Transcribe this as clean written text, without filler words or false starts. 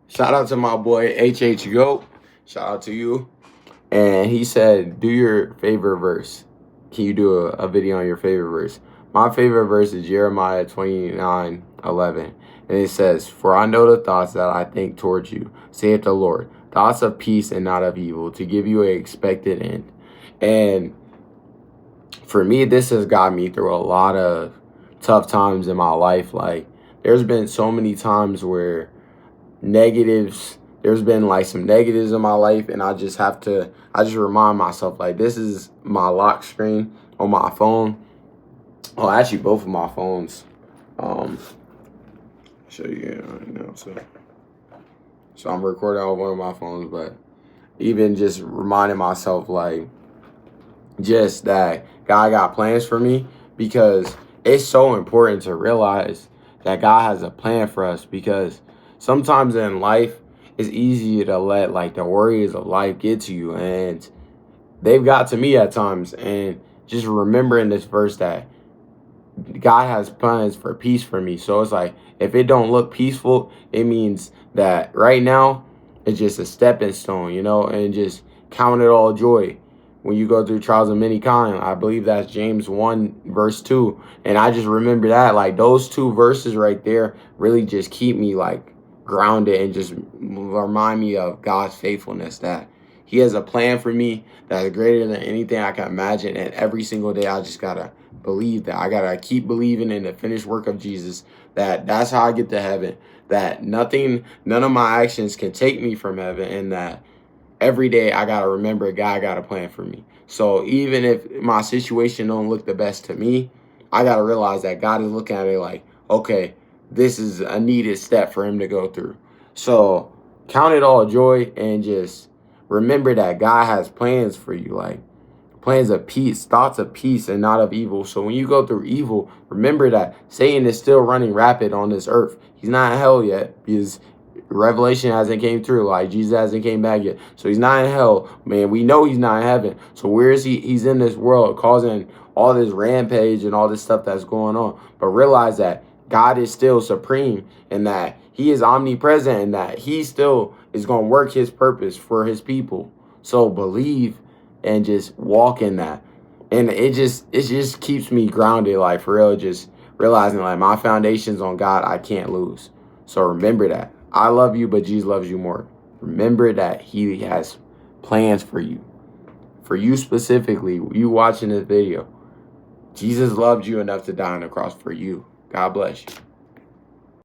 Shout out to my boy HH Goat. Shout out to you. And he said, do your favorite verse. Can you do a video on your favorite verse? My favorite verse is Jeremiah 29:11. And it says, for I know the thoughts that I think towards you, saith the Lord, thoughts of peace and not of evil, to give you an expected end. And for me, this has got me through a lot of tough times in my life. Like, there's been so many times where there's been like some negatives in my life, and I just remind myself, like, this is my lock screen on my phone. Oh, actually, both of my phones. Show you right now. So I'm recording on one of my phones, but even just reminding myself, like, just that God got plans for me, because it's so important to realize that God has a plan for us, because sometimes in life, it's easy to let like the worries of life get to you, and they've got to me at times. And just remembering this verse that God has plans for peace for me. So it's like, if it don't look peaceful, it means that right now it's just a stepping stone, and just count it all joy when you go through trials of many kind. I believe that's James 1:2. And I just remember that, like, those two verses right there really just keep me like grounded and just remind me of God's faithfulness, that he has a plan for me that is greater than anything I can imagine. And every single day I just gotta believe that. I gotta keep believing in the finished work of Jesus, that's how I get to heaven, that none of my actions can take me from heaven, and that every day I gotta remember God got a plan for me. So even if my situation don't look the best to me, I gotta realize that God is looking at it like, okay, this is a needed step for him to go through. So count it all joy, and just remember that God has plans for you, like plans of peace, thoughts of peace and not of evil. So when you go through evil, remember that Satan is still running rapid on this earth. He's not in hell yet, because Revelation hasn't came through. Like, Jesus hasn't came back yet. So he's not in hell, man. We know he's not in heaven. So where is he? He's in this world causing all this rampage and all this stuff that's going on. But realize that God is still supreme, and that he is omnipresent, and that he still is going to work his purpose for his people. So believe and just walk in that. And it just keeps me grounded, like, for real, just realizing like my foundation's on God. I can't lose. So remember that. I love you, but Jesus loves you more. Remember that he has plans for you. For you specifically, you watching this video. Jesus loved you enough to die on the cross for you. God bless you.